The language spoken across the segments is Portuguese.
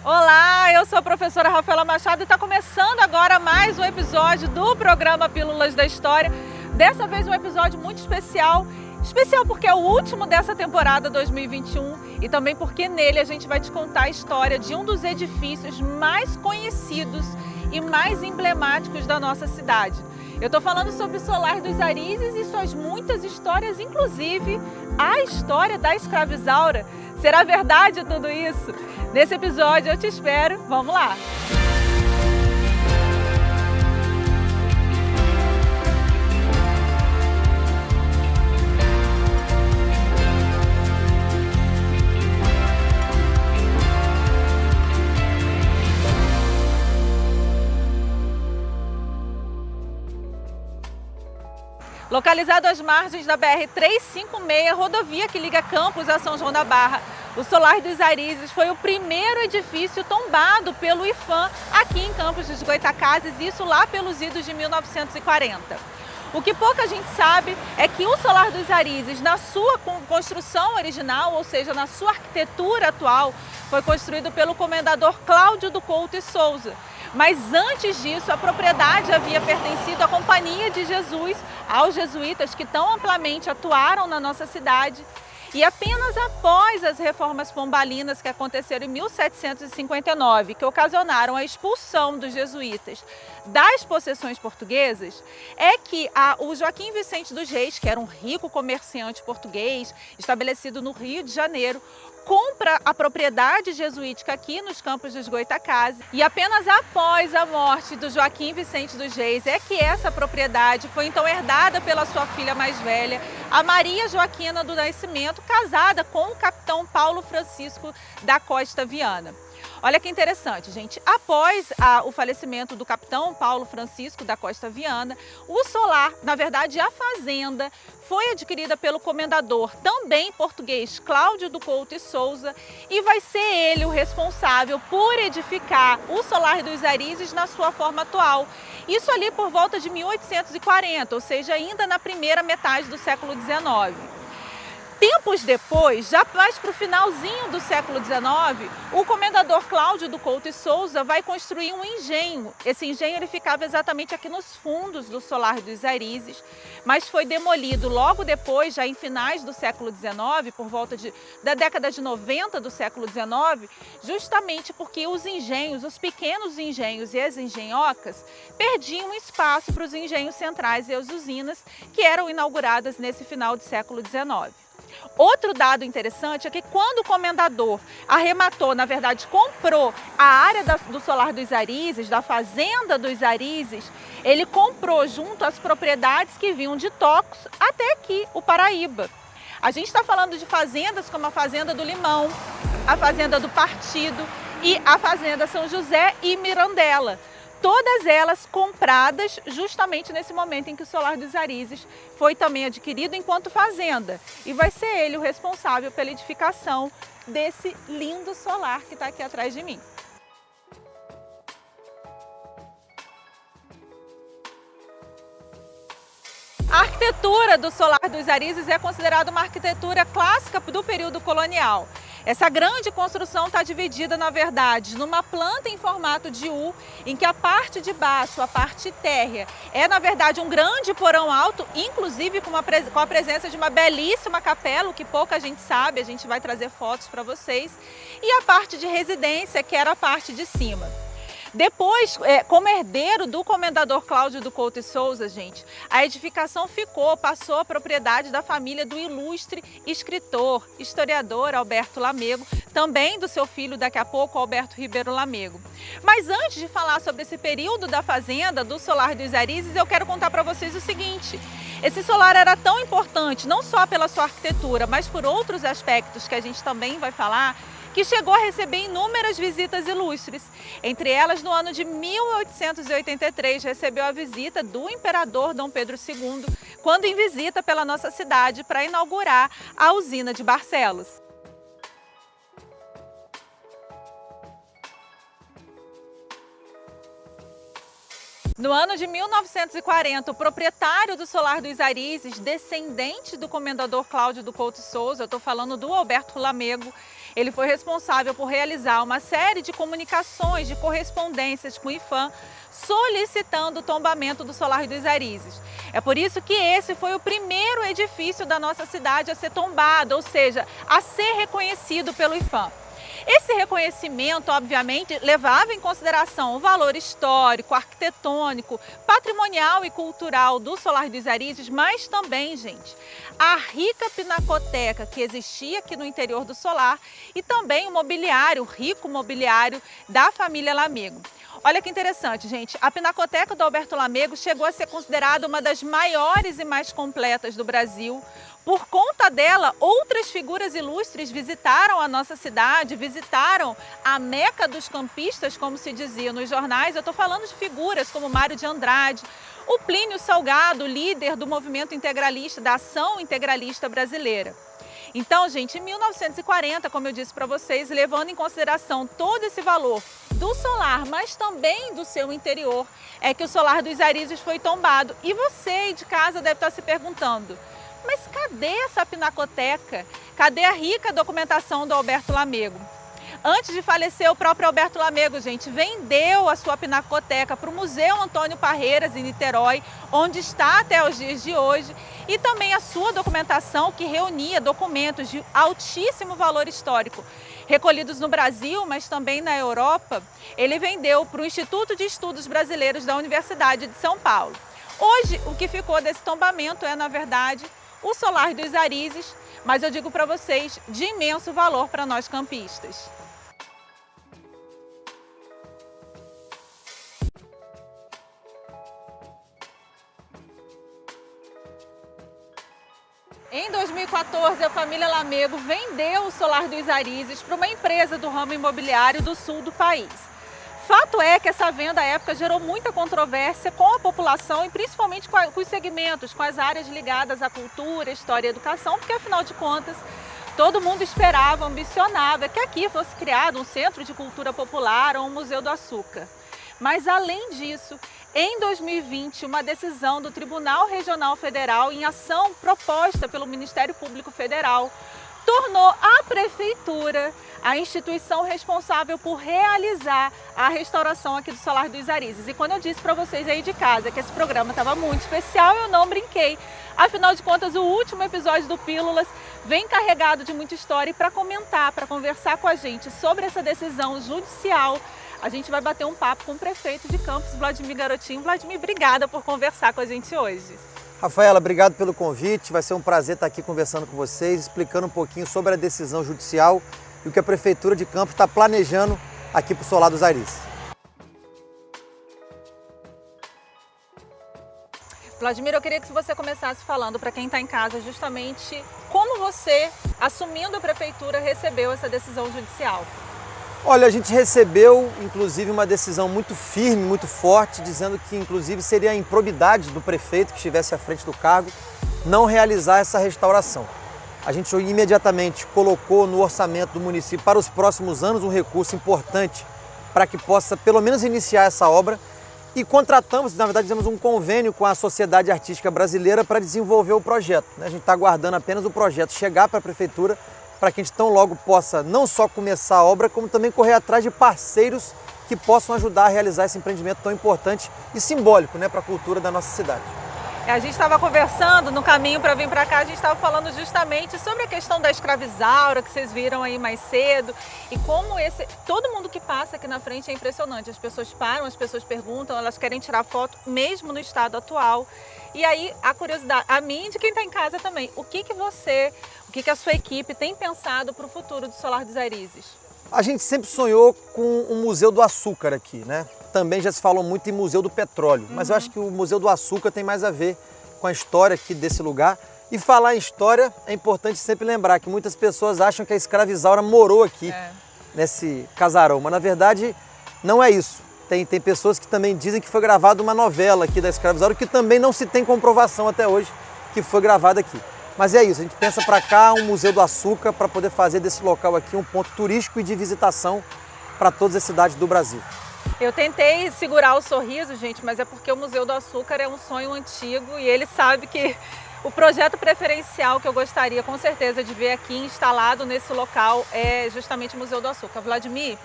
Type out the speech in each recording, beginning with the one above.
Olá, eu sou a professora Rafaela Machado e está começando agora mais um episódio do programa Pílulas da História. Dessa vez um episódio muito especial. Especial porque é o último dessa temporada 2021 e também porque nele a gente vai te contar a história de um dos edifícios mais conhecidos e mais emblemáticos da nossa cidade. Eu estou falando sobre o Solar dos Arizes e suas muitas histórias, inclusive a história da escravizaura. Será verdade tudo isso? Nesse episódio eu te espero. Vamos lá! Localizado às margens da BR-356, rodovia que liga Campos a São João da Barra, o Solar dos Arizes foi o primeiro edifício tombado pelo IPHAN aqui em Campos dos Goytacazes, isso lá pelos idos de 1940. O que pouca gente sabe é que o Solar dos Arizes, na sua construção original, ou seja, na sua arquitetura atual, foi construído pelo comendador Cláudio do Couto e Souza. Mas antes disso, a propriedade havia pertencido à Companhia de Jesus, aos jesuítas que tão amplamente atuaram na nossa cidade. E apenas após as reformas pombalinas que aconteceram em 1759, que ocasionaram a expulsão dos jesuítas das possessões portuguesas, é que o Joaquim Vicente dos Reis, que era um rico comerciante português, estabelecido no Rio de Janeiro, compra a propriedade jesuítica aqui nos Campos dos Goytacazes e apenas após a morte do Joaquim Vicente dos Reis é que essa propriedade foi então herdada pela sua filha mais velha, a Maria Joaquina do Nascimento, casada com o capitão Paulo Francisco da Costa Viana. Olha que interessante, gente. Após o falecimento do capitão Paulo Francisco da Costa Viana, o solar, na verdade a fazenda, foi adquirida pelo comendador, também português, Cláudio do Couto e Souza, e vai ser ele o responsável por edificar o Solar dos Arizes na sua forma atual. Isso ali por volta de 1840, ou seja, ainda na primeira metade do século XIX. Tempos depois, já mais para o finalzinho do século XIX, o comendador Cláudio do Couto e Souza vai construir um engenho. Esse engenho ele ficava exatamente aqui nos fundos do Solar dos Arizes, mas foi demolido logo depois, já em finais do século XIX, por volta da década de 90 do século XIX, justamente porque os engenhos, os pequenos engenhos e as engenhocas, perdiam espaço para os engenhos centrais e as usinas que eram inauguradas nesse final do século XIX. Outro dado interessante é que quando o comendador arrematou, na verdade comprou a área do Solar dos Arizes, da fazenda dos Arizes, ele comprou junto as propriedades que vinham de Tocos até aqui, o Paraíba. A gente está falando de fazendas como a Fazenda do Limão, a Fazenda do Partido e a Fazenda São José e Mirandela. Todas elas compradas justamente nesse momento em que o Solar dos Arizes foi também adquirido enquanto fazenda. E vai ser ele o responsável pela edificação desse lindo solar que está aqui atrás de mim. A arquitetura do Solar dos Arizes é considerada uma arquitetura clássica do período colonial. Essa grande construção está dividida, na verdade, numa planta em formato de U, em que a parte de baixo, a parte térrea, é, na verdade, um grande porão alto, inclusive com a presença de uma belíssima capela, o que pouca gente sabe, a gente vai trazer fotos para vocês, e a parte de residência, que era a parte de cima. Depois, como herdeiro do comendador Cláudio do Couto e Souza, gente, a edificação passou a propriedade da família do ilustre escritor, historiador Alberto Lamego, também do seu filho daqui a pouco, Alberto Ribeiro Lamego. Mas antes de falar sobre esse período da fazenda, do Solar dos Arizes, eu quero contar para vocês o seguinte. Esse solar era tão importante, não só pela sua arquitetura, mas por outros aspectos que a gente também vai falar, que chegou a receber inúmeras visitas ilustres. Entre elas, no ano de 1883, recebeu a visita do imperador Dom Pedro II, quando em visita pela nossa cidade para inaugurar a usina de Barcelos. No ano de 1940, o proprietário do Solar dos Arizes, descendente do comendador Cláudio do Couto Souza, eu estou falando do Alberto Lamego, ele foi responsável por realizar uma série de comunicações, de correspondências com o IPHAN, solicitando o tombamento do Solar dos Arizes. É por isso que esse foi o primeiro edifício da nossa cidade a ser tombado, ou seja, a ser reconhecido pelo IPHAN. Esse reconhecimento, obviamente, levava em consideração o valor histórico, arquitetônico, patrimonial e cultural do Solar dos Arizes, mas também, gente, a rica pinacoteca que existia aqui no interior do solar e também o mobiliário, o rico mobiliário da família Lamego. Olha que interessante, gente, a Pinacoteca do Alberto Lamego chegou a ser considerada uma das maiores e mais completas do Brasil. Por conta dela, outras figuras ilustres visitaram a nossa cidade, visitaram a Meca dos campistas, como se dizia nos jornais. Eu estou falando de figuras como Mário de Andrade, o Plínio Salgado, líder do movimento integralista, da ação integralista brasileira. Então, gente, em 1940, como eu disse para vocês, levando em consideração todo esse valor do solar, mas também do seu interior, é que o Solar dos Arizes foi tombado. E você aí de casa deve estar se perguntando, mas cadê essa pinacoteca? Cadê a rica documentação do Alberto Lamego? Antes de falecer, o próprio Alberto Lamego, gente, vendeu a sua pinacoteca para o Museu Antônio Parreiras, em Niterói, onde está até os dias de hoje, e também a sua documentação, que reunia documentos de altíssimo valor histórico, recolhidos no Brasil, mas também na Europa, ele vendeu para o Instituto de Estudos Brasileiros da Universidade de São Paulo. Hoje, o que ficou desse tombamento é, na verdade, o Solar dos Arizes, mas eu digo para vocês, de imenso valor para nós campistas. Em 2014, a família Lamego vendeu o Solar dos Arizes para uma empresa do ramo imobiliário do sul do país. Fato é que essa venda à época gerou muita controvérsia com a população e principalmente com os segmentos, com as áreas ligadas à cultura, história e educação, porque afinal de contas todo mundo esperava, ambicionava que aqui fosse criado um centro de cultura popular ou um museu do açúcar. Mas além disso, em 2020, uma decisão do Tribunal Regional Federal, em ação proposta pelo Ministério Público Federal, tornou a Prefeitura a instituição responsável por realizar a restauração aqui do Solar dos Arizes. E quando eu disse para vocês aí de casa que esse programa estava muito especial, eu não brinquei. Afinal de contas, o último episódio do Pílulas vem carregado de muita história e para comentar, para conversar com a gente sobre essa decisão judicial, a gente vai bater um papo com o prefeito de Campos, Vladimir Garotinho. Vladimir, obrigada por conversar com a gente hoje. Rafaela, obrigado pelo convite. Vai ser um prazer estar aqui conversando com vocês, explicando um pouquinho sobre a decisão judicial e o que a Prefeitura de Campos está planejando aqui para o Solar dos Arizes. Vladimir, eu queria que você começasse falando para quem está em casa justamente como você, assumindo a Prefeitura, recebeu essa decisão judicial. Olha, a gente recebeu, inclusive, uma decisão muito firme, muito forte, dizendo que, inclusive, seria a improbidade do prefeito que estivesse à frente do cargo não realizar essa restauração. A gente imediatamente colocou no orçamento do município para os próximos anos um recurso importante para que possa, pelo menos, iniciar essa obra e contratamos, na verdade, fizemos um convênio com a Sociedade Artística Brasileira para desenvolver o projeto. A gente está aguardando apenas o projeto chegar para a Prefeitura para que a gente tão logo possa não só começar a obra, como também correr atrás de parceiros que possam ajudar a realizar esse empreendimento tão importante e simbólico, para a cultura da nossa cidade. A gente estava conversando no caminho para vir para cá, a gente estava falando justamente sobre a questão da escravizaura que vocês viram aí mais cedo e como todo mundo que passa aqui na frente é impressionante. As pessoas param, as pessoas perguntam, elas querem tirar foto mesmo no estado atual. E aí a curiosidade, a mim e de quem está em casa também, o que a sua equipe tem pensado para o futuro do Solar dos Arizes? A gente sempre sonhou com o Museu do Açúcar aqui, Também já se falou muito em Museu do Petróleo, mas eu acho que o Museu do Açúcar tem mais a ver com a história aqui desse lugar. E falar em história, é importante sempre lembrar que muitas pessoas acham que a escravizaura morou aqui, nesse casarão, mas na verdade não é isso. Tem pessoas que também dizem que foi gravada uma novela aqui da escravizaura, que também não se tem comprovação até hoje que foi gravada aqui. Mas é isso, a gente pensa para cá um Museu do Açúcar para poder fazer desse local aqui um ponto turístico e de visitação para todas as cidades do Brasil. Eu tentei segurar o sorriso, gente, mas é porque o Museu do Açúcar é um sonho antigo e ele sabe que O projeto preferencial que eu gostaria com certeza de ver aqui instalado nesse local é justamente o Museu do Açúcar. Vladimir,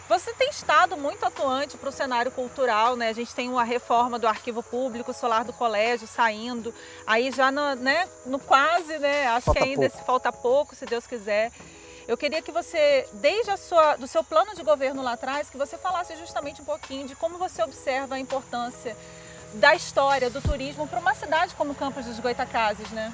você tem estado muito atuante para o cenário cultural, né? A gente tem uma reforma do Arquivo Público, Solar do Colégio saindo, aí já no quase, né? Acho que ainda falta pouco, se Deus quiser. Eu queria que você, desde do seu plano de governo lá atrás, que você falasse justamente um pouquinho de como você observa a importância da história, do turismo para uma cidade como Campos dos Goytacazes, né?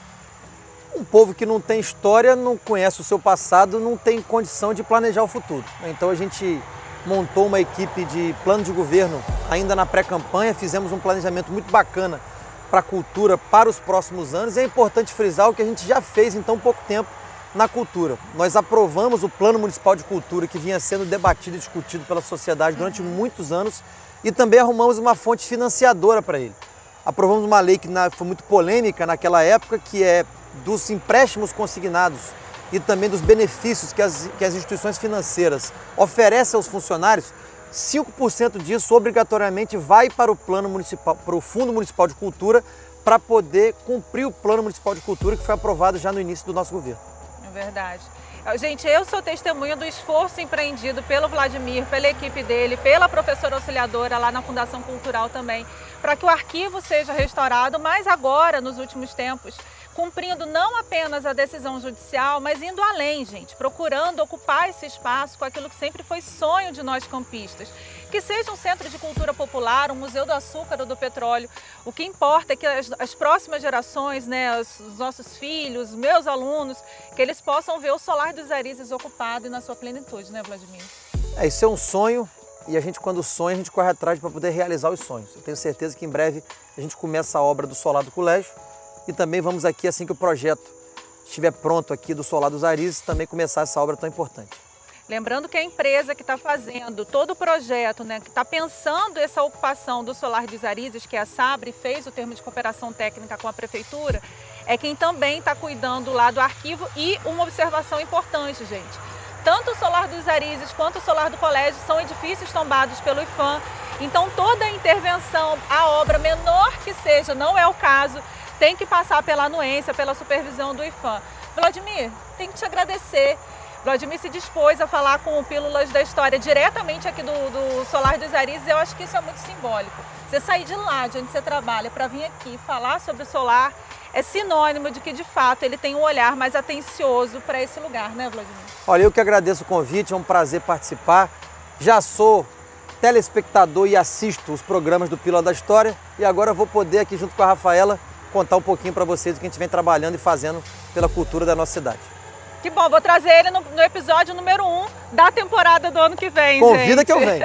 Um povo que não tem história, não conhece o seu passado, não tem condição de planejar o futuro. Então a gente montou uma equipe de plano de governo ainda na pré-campanha, fizemos um planejamento muito bacana para a cultura para os próximos anos. E é importante frisar o que a gente já fez em tão pouco tempo na cultura. Nós aprovamos o Plano Municipal de Cultura, que vinha sendo debatido e discutido pela sociedade durante muitos anos, e também arrumamos uma fonte financiadora para ele. Aprovamos uma lei que foi muito polêmica naquela época, que é dos empréstimos consignados e também dos benefícios que as instituições financeiras oferecem aos funcionários. 5% disso obrigatoriamente vai para o Plano Municipal, para o Fundo Municipal de Cultura, para poder cumprir o Plano Municipal de Cultura que foi aprovado já no início do nosso governo. É verdade. Gente, eu sou testemunha do esforço empreendido pelo Vladimir, pela equipe dele, pela professora auxiliadora lá na Fundação Cultural também, para que o arquivo seja restaurado, mas agora, nos últimos tempos, cumprindo não apenas a decisão judicial, mas indo além, gente, procurando ocupar esse espaço com aquilo que sempre foi sonho de nós campistas, que seja um centro de cultura popular, um museu do açúcar ou do petróleo. O que importa é que as próximas gerações, né, os nossos filhos, meus alunos, que eles possam ver o Solar dos Arizes ocupado e na sua plenitude, né, Vladimir? Isso é um sonho, e a gente, quando sonha, a gente corre atrás para poder realizar os sonhos. Eu tenho certeza que em breve a gente começa a obra do Solar do Colégio, e também vamos aqui, assim que o projeto estiver pronto aqui do Solar dos Arizes, também começar essa obra tão importante. Lembrando que a empresa que está fazendo todo o projeto, né, que está pensando essa ocupação do Solar dos Arizes, que é a Sabre, fez o termo de cooperação técnica com a Prefeitura, é quem também está cuidando lá do arquivo. E uma observação importante, gente, tanto o Solar dos Arizes quanto o Solar do Colégio são edifícios tombados pelo IPHAN, então toda a intervenção, a obra, menor que seja, não é o caso, tem que passar pela anuência, pela supervisão do IPHAN. Vladimir, tenho que te agradecer. Vladimir se dispôs a falar com o Pílulas da História diretamente aqui do Solar dos Arizes. Eu acho que isso é muito simbólico. Você sair de lá, de onde você trabalha, para vir aqui falar sobre o solar, é sinônimo de que, de fato, ele tem um olhar mais atencioso para esse lugar, né, Vladimir? Olha, eu que agradeço o convite, é um prazer participar. Já sou telespectador e assisto os programas do Pílula da História, e agora vou poder, aqui junto com a Rafaela, contar um pouquinho para vocês do que a gente vem trabalhando e fazendo pela cultura da nossa cidade. Que bom, vou trazer ele no episódio número 1 da temporada do ano que vem, Convida gente. Que eu venho.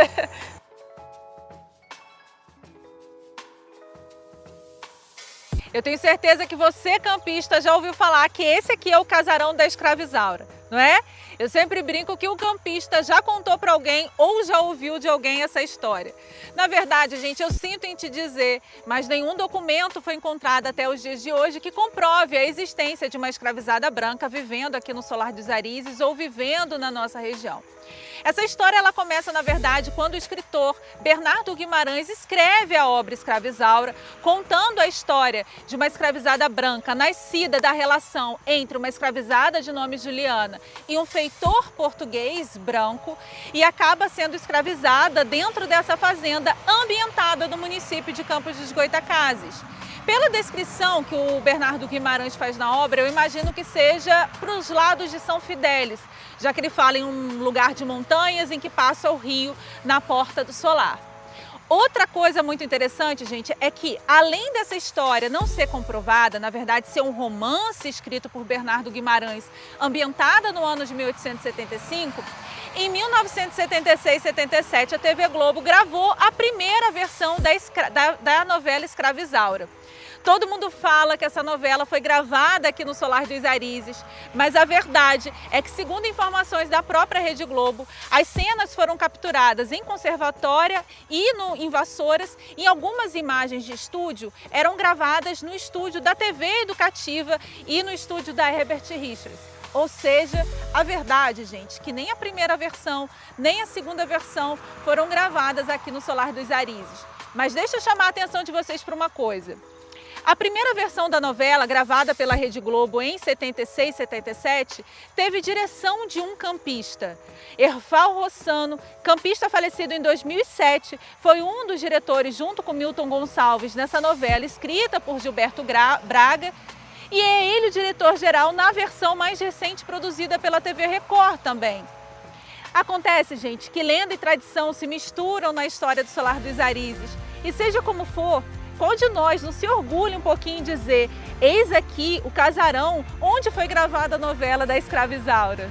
Eu tenho certeza que você, campista, já ouviu falar que esse aqui é o casarão da Escravizaura, não é? Eu sempre brinco que o campista já contou para alguém ou já ouviu de alguém essa história. Na verdade, gente, eu sinto em te dizer, mas nenhum documento foi encontrado até os dias de hoje que comprove a existência de uma escravizada branca vivendo aqui no Solar dos Arizes ou vivendo na nossa região. Essa história ela começa, na verdade, quando o escritor Bernardo Guimarães escreve a obra Escravizaura, contando a história de uma escravizada branca nascida da relação entre uma escravizada de nome Juliana e um feitor português branco, e acaba sendo escravizada dentro dessa fazenda ambientada no município de Campos dos Goytacazes. Pela descrição que o Bernardo Guimarães faz na obra, eu imagino que seja para os lados de São Fidélis, já que ele fala em um lugar de montanhas em que passa o rio na porta do solar. Outra coisa muito interessante, gente, é que além dessa história não ser comprovada, na verdade ser um romance escrito por Bernardo Guimarães, ambientada no ano de 1875, em 1976-77 a TV Globo gravou a primeira versão da novela Escravizaura. Todo mundo fala que essa novela foi gravada aqui no Solar dos Arizes, mas a verdade é que, segundo informações da própria Rede Globo, as cenas foram capturadas em Conservatória e em Vassouras, e algumas imagens de estúdio eram gravadas no estúdio da TV Educativa e no estúdio da Herbert Richards. Ou seja, a verdade, gente, que nem a primeira versão, nem a segunda versão foram gravadas aqui no Solar dos Arizes. Mas deixa eu chamar a atenção de vocês para uma coisa. A primeira versão da novela, gravada pela Rede Globo em 76, 77, teve direção de um campista. Erval Rossano, campista falecido em 2007, foi um dos diretores, junto com Milton Gonçalves, nessa novela escrita por Gilberto Braga. E é ele o diretor-geral na versão mais recente produzida pela TV Record também. Acontece, gente, que lenda e tradição se misturam na história do Solar dos Arizes. E seja como for, qual de nós não se orgulha um pouquinho em dizer: eis aqui o casarão onde foi gravada a novela da Escrava Isaura?